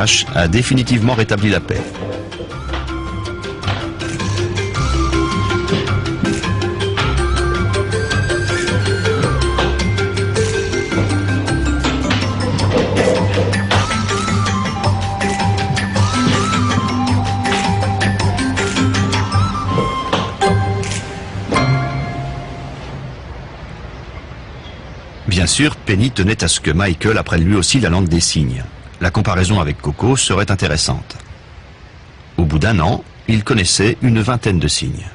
H a définitivement rétabli la paix. Bien sûr, Penny tenait à ce que Michael apprenne lui aussi la langue des signes. La comparaison avec Coco serait intéressante. Au bout d'un an, il connaissait une vingtaine de signes.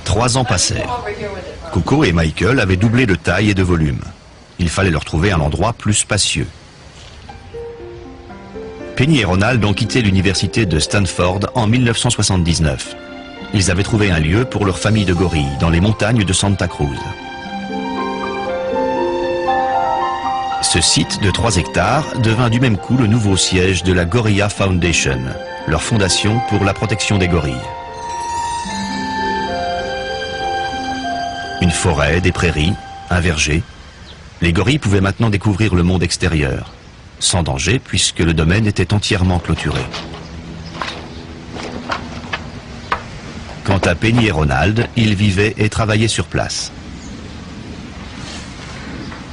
Trois ans passèrent. Coco et Michael avaient doublé de taille et de volume. Il fallait leur trouver un endroit plus spacieux. Penny et Ronald ont quitté l'université de Stanford en 1979. Ils avaient trouvé un lieu pour leur famille de gorilles dans les montagnes de Santa Cruz. Ce site de 3 hectares devint du même coup le nouveau siège de la Gorilla Foundation, leur fondation pour la protection des gorilles. Une forêt, des prairies, un verger. Les gorilles pouvaient maintenant découvrir le monde extérieur, sans danger puisque le domaine était entièrement clôturé. Quant à Penny et Ronald, ils vivaient et travaillaient sur place.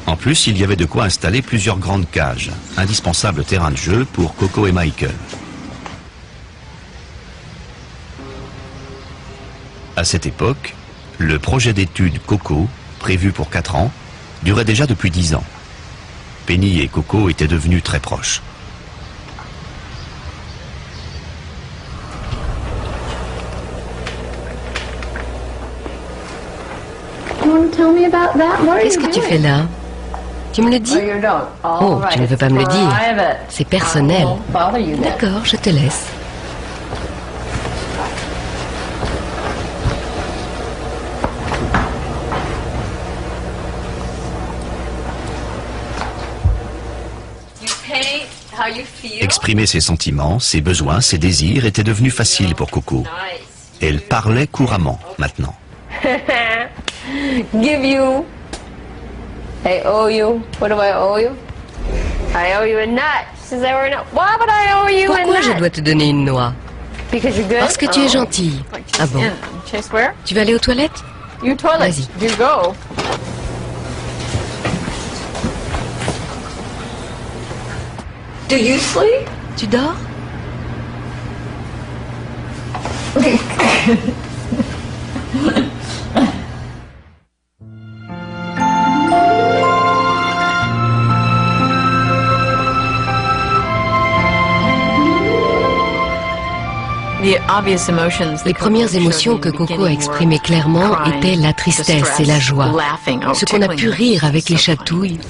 En plus, il y avait de quoi installer plusieurs grandes cages, indispensables terrain de jeu pour Coco et Michael. À cette époque, le projet d'études Coco, prévu pour 4 ans, durait déjà depuis 10 ans. Penny et Coco étaient devenus très proches. Qu'est-ce que tu fais là? Tu me le dis? Oh, tu ne veux pas me le dire. C'est personnel. D'accord, je te laisse. Exprimer ses sentiments, ses besoins, ses désirs était devenu facile pour Coco. Elle parlait couramment maintenant. Give you. I owe you. What do I owe you? I owe you a nut. She says I owe you a nut. Why would I owe you a nut? Pourquoi je dois te donner une noix? Because you're good? Parce que tu es gentille. Ah bon? Chase where? Tu vas aller aux toilettes? You toilet. Vas-y. You go. Do you sleep? Tu dors? Les premières émotions que Coco a exprimées clairement étaient la tristesse et la joie. Ce qu'on a pu rire avec les chatouilles.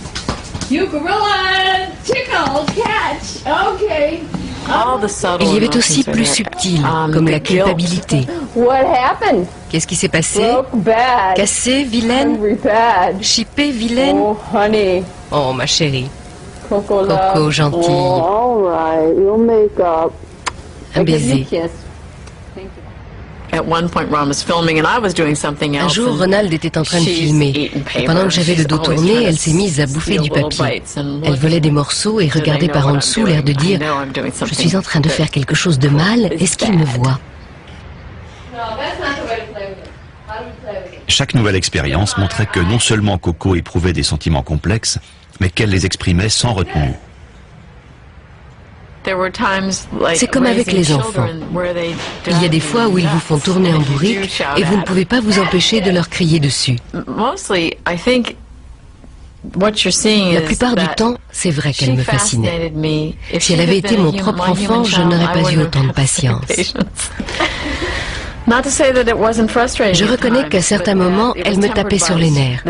You gorilla, tickle, catch. Okay. Il y avait aussi plus subtil, comme la culpabilité. What happened? Qu'est-ce qui s'est passé? Broke bad. Cassé, vilaine? Hungry bad. Chippée, vilaine? Oh, honey. Oh, ma chérie. Coco, Coco, gentille. Oh, all right. You'll make up. Un baiser. Un jour, Ronald était en train de filmer. Et pendant que j'avais le dos tourné, elle s'est mise à bouffer du papier. Elle volait des morceaux et regardait par en dessous, l'air de dire « Je suis en train de faire quelque chose de mal, est-ce qu'il me voit ?» Chaque nouvelle expérience montrait que non seulement Coco éprouvait des sentiments complexes, mais qu'elle les exprimait sans retenue. C'est comme avec les enfants. Il y a des fois où ils vous font tourner en bourrique et vous ne pouvez pas vous empêcher de leur crier dessus. La plupart du temps, c'est vrai qu'elle me fascinait. Si elle avait été mon propre enfant, je n'aurais pas eu autant de patience. Je reconnais qu'à certains moments, elle me tapait sur les nerfs.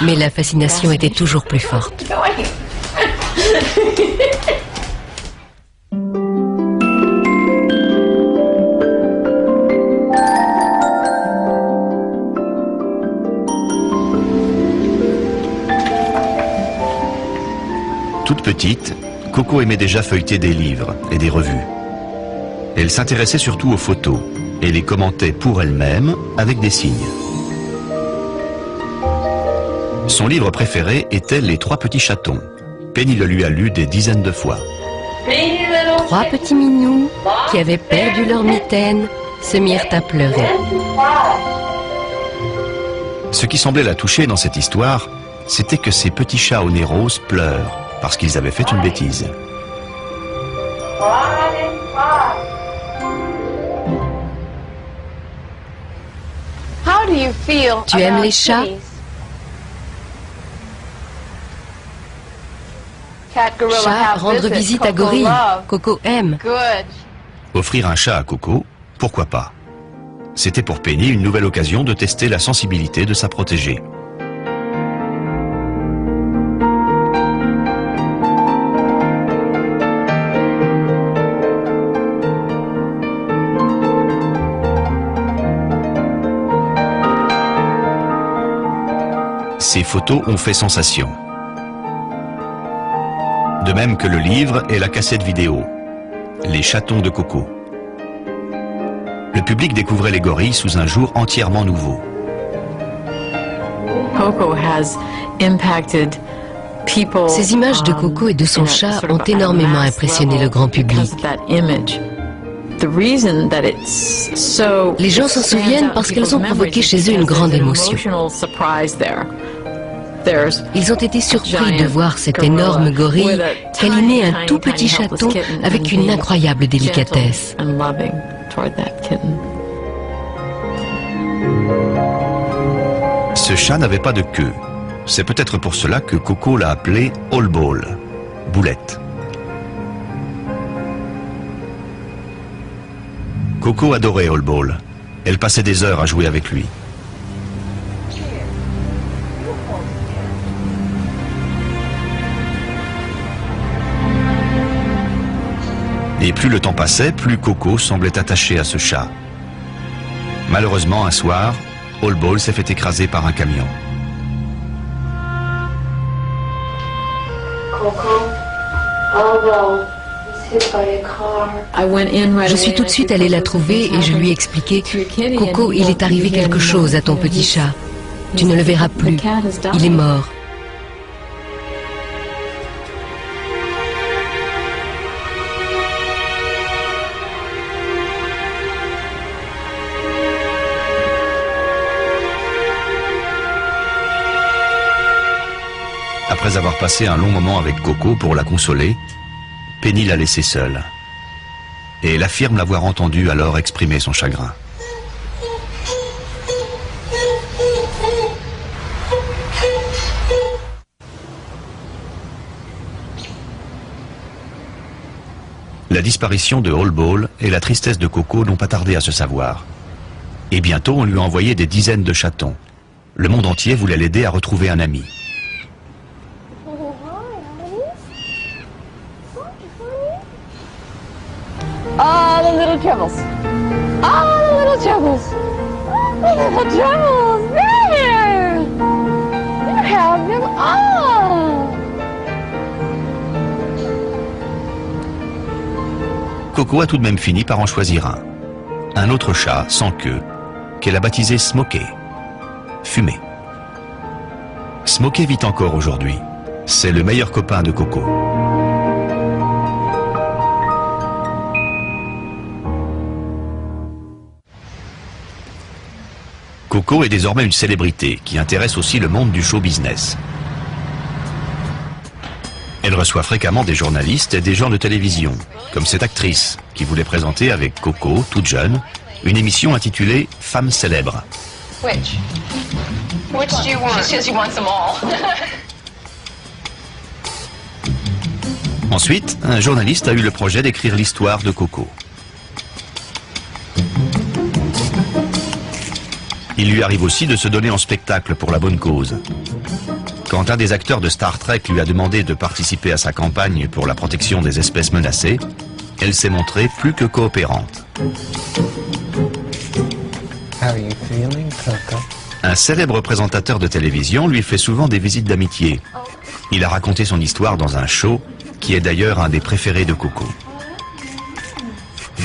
Mais la fascination était toujours plus forte. Toute petite, Coco aimait déjà feuilleter des livres et des revues. Elle s'intéressait surtout aux photos et les commentait pour elle-même avec des signes. Son livre préféré était Les Trois Petits Chatons. Penny le lui a lu des dizaines de fois. 3 petits minous qui avaient perdu leur mitaine se mirent à pleurer. Ce qui semblait la toucher dans cette histoire, c'était que ces petits chats au nez rose pleurent parce qu'ils avaient fait une bêtise. Tu aimes les chats? Chat, rendre visite à gorille. Coco aime. Offrir un chat à Coco, pourquoi pas? C'était pour Penny une nouvelle occasion de tester la sensibilité de sa protégée. Ces photos ont fait sensation. De même que le livre et la cassette vidéo, Les Chatons de Coco. Le public découvrait les gorilles sous un jour entièrement nouveau. Ces images de Coco et de son chat ont énormément impressionné le grand public. Les gens s'en souviennent parce qu'elles ont provoqué chez eux une grande émotion. Ils ont été surpris de voir cette énorme gorille câliner un tout petit chaton avec une incroyable délicatesse. Ce chat n'avait pas de queue. C'est peut-être pour cela que Coco l'a appelé All Ball, boulette. Coco adorait All Ball. Elle passait des heures à jouer avec lui. Et plus le temps passait, plus Coco semblait attachée à ce chat. Malheureusement, un soir, All Ball s'est fait écraser par un camion. Je suis tout de suite allée la trouver et je lui ai expliqué « Coco, il est arrivé quelque chose à ton petit chat. Tu ne le verras plus. Il est mort. » Après avoir passé un long moment avec Coco pour la consoler, Penny l'a laissée seule. Et elle affirme l'avoir entendu alors exprimer son chagrin. La disparition de All Ball et la tristesse de Coco n'ont pas tardé à se savoir. Et bientôt, on lui a envoyé des dizaines de chatons. Le monde entier voulait l'aider à retrouver un ami. Oh, the little troubles. Oh, the little troubles. Oh, the little troubles. There. You have them all. Coco a tout de même fini par en choisir un. Un autre chat, sans queue, qu'elle a baptisé Smokey. Fumé. Smokey vit encore aujourd'hui. C'est le meilleur copain de Coco. Coco est désormais une célébrité qui intéresse aussi le monde du show business. Elle reçoit fréquemment des journalistes et des gens de télévision, comme cette actrice qui voulait présenter avec Coco, toute jeune, une émission intitulée « Femmes célèbres ». Which do you want? She wants them all. Ensuite, un journaliste a eu le projet d'écrire l'histoire de Coco. Il lui arrive aussi de se donner en spectacle pour la bonne cause. Quand un des acteurs de Star Trek lui a demandé de participer à sa campagne pour la protection des espèces menacées, elle s'est montrée plus que coopérante. How are you feeling, Coco? Un célèbre présentateur de télévision lui fait souvent des visites d'amitié. Il a raconté son histoire dans un show qui est d'ailleurs un des préférés de Coco.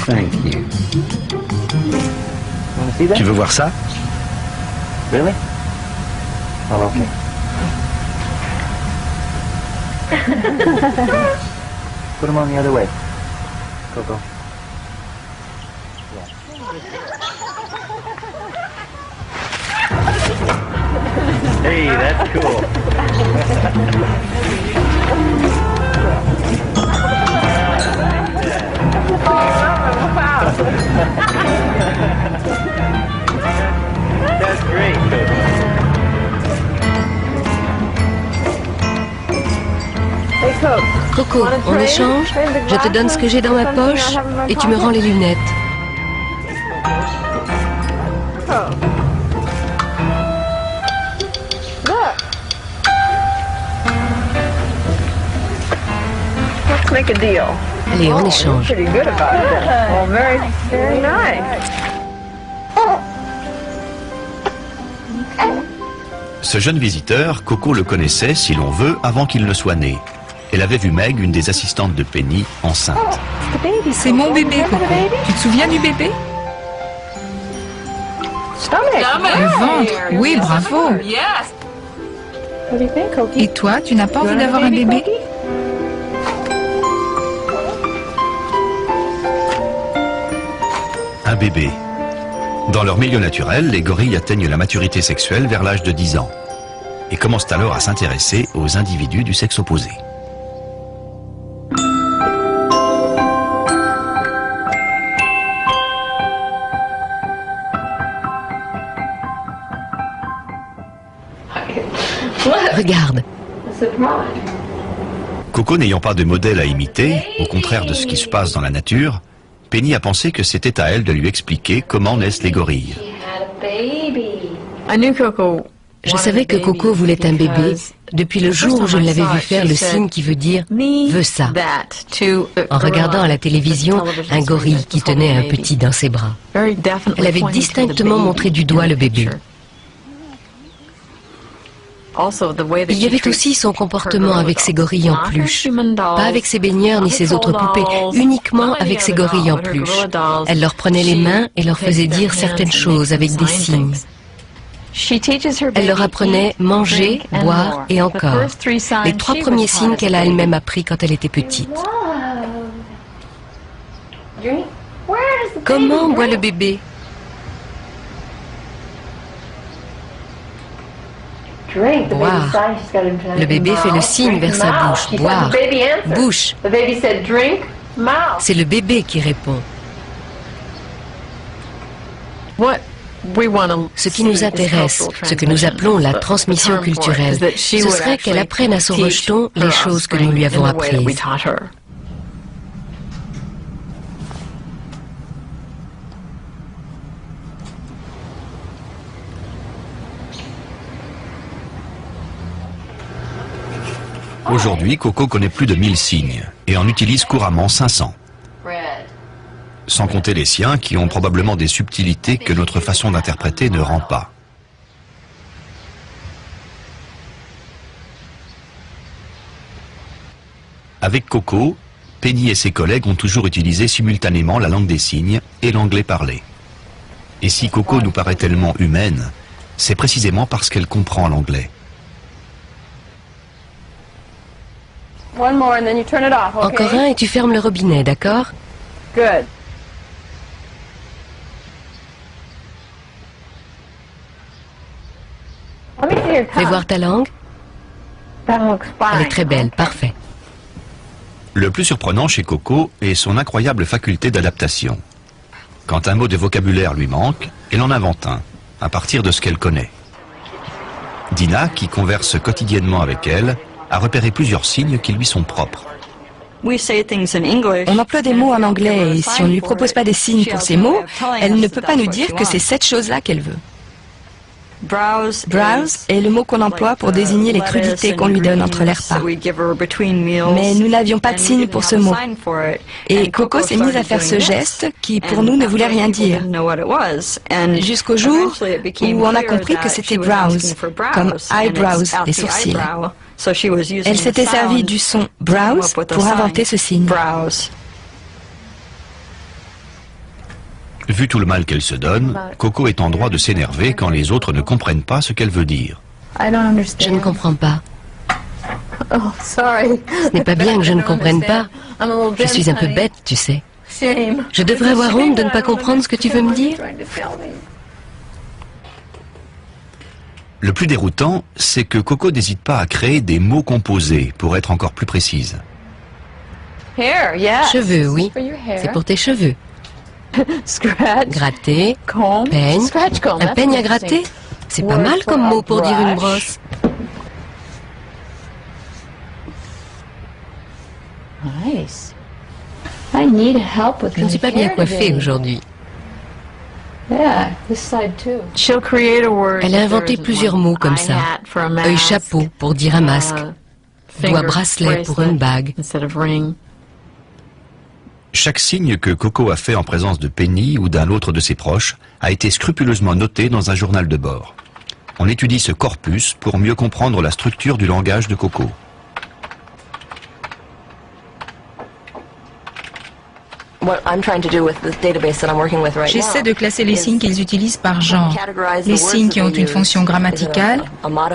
Thank you. Tu veux voir ça? Really? Oh, okay. Put them on the other way. Coco. Hey, that's cool. That's great, Coco, en échange, je te donne ce que j'ai dans ma poche et tu me rends les lunettes. Make a deal. Allez, en échange. Pretty good about it. Well, very, very nice. Ce jeune visiteur, Coco le connaissait, si l'on veut, avant qu'il ne soit né. Elle avait vu Meg, une des assistantes de Penny, enceinte. C'est mon bébé, Coco. Tu te souviens du bébé? Le ventre. Oui, bravo. What do you think, Cokie? Et toi, tu n'as pas envie d'avoir un bébé? Un bébé. Dans leur milieu naturel, les gorilles atteignent la maturité sexuelle vers l'âge de 10 ans et commencent alors à s'intéresser aux individus du sexe opposé. Regarde. Coco n'ayant pas de modèle à imiter, au contraire de ce qui se passe dans la nature, Penny a pensé que c'était à elle de lui expliquer comment naissent les gorilles. Je savais que Coco voulait un bébé depuis le jour où je l'avais vu faire le signe qui veut dire « veux ça » en regardant à la télévision un gorille qui tenait un petit dans ses bras. Elle avait distinctement montré du doigt le bébé. Il y avait aussi son comportement avec ses gorilles en peluche. Pas avec ses baigneurs ni ses autres poupées, uniquement avec ses gorilles en peluche. Elle leur prenait les mains et leur faisait dire certaines choses avec des signes. Elle leur apprenait manger, boire et encore. Les 3 premiers signes qu'elle a elle-même appris quand elle était petite. Comment boit le bébé? Boire. Le bébé fait le signe vers sa bouche. Boire. Bouche. C'est le bébé qui répond. Ce qui nous intéresse, ce que nous appelons la transmission culturelle, ce serait qu'elle apprenne à son rejeton les choses que nous lui avons apprises. Aujourd'hui, Coco connaît plus de 1000 signes et en utilise couramment 500. Sans compter les siens qui ont probablement des subtilités que notre façon d'interpréter ne rend pas. Avec Coco, Penny et ses collègues ont toujours utilisé simultanément la langue des signes et l'anglais parlé. Et si Coco nous paraît tellement humaine, c'est précisément parce qu'elle comprend l'anglais. Encore un et tu fermes le robinet, d'accord? Good. Fais voir ta langue. Elle est très belle, parfait. Le plus surprenant chez Coco est son incroyable faculté d'adaptation. Quand un mot de vocabulaire lui manque, elle en invente un, à partir de ce qu'elle connaît. Dina, qui converse quotidiennement avec elle, a repéré plusieurs signes qui lui sont propres. On emploie des mots en anglais et si on ne lui propose pas des signes pour ces mots, elle ne peut pas nous dire que c'est cette chose-là qu'elle veut. Browse est le mot qu'on emploie pour désigner les crudités qu'on lui donne entre les repas. Mais nous n'avions pas de signe pour ce mot. Et Coco s'est mise à faire ce geste qui pour nous ne voulait rien dire. Jusqu'au jour où on a compris que c'était browse, comme eyebrows, les sourcils. Elle s'était servie du son browse pour inventer ce signe. Vu tout le mal qu'elle se donne, Coco est en droit de s'énerver quand les autres ne comprennent pas ce qu'elle veut dire. Je ne comprends pas. Oh, sorry. Ce n'est pas bien que je ne comprenne pas. Je suis un peu bête, tu sais. Je devrais avoir honte de ne pas comprendre ce que tu veux me dire. Le plus déroutant, c'est que Coco n'hésite pas à créer des mots composés pour être encore plus précise. Cheveux, oui. C'est pour tes cheveux. Gratter, peigne. Un peigne à gratter? C'est pas mal comme mot pour dire une brosse. Je ne suis pas bien coiffée aujourd'hui. Elle a inventé plusieurs mots comme ça. Œil chapeau pour dire un masque. Doigt bracelet pour une bague. Chaque signe que Coco a fait en présence de Penny ou d'un autre de ses proches a été scrupuleusement noté dans un journal de bord. On étudie ce corpus pour mieux comprendre la structure du langage de Coco. J'essaie de classer les signes qu'ils utilisent par genre. Les signes qui ont une fonction grammaticale,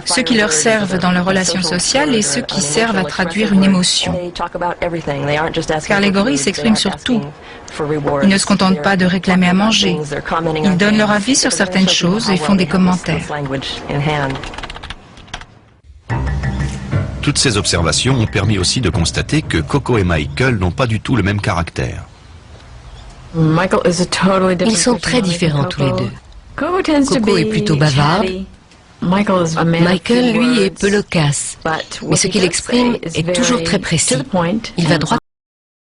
ceux qui leur servent dans leurs relations sociales et ceux qui servent à traduire une émotion. Car les gorilles s'expriment sur tout. Ils ne se contentent pas de réclamer à manger. Ils donnent leur avis sur certaines choses et font des commentaires. Toutes ces observations ont permis aussi de constater que Coco et Michael n'ont pas du tout le même caractère. Ils sont très différents tous les deux. Coco est plutôt bavarde. Michael, lui, est peu loquace. Mais ce qu'il exprime est toujours très précis. Il va droit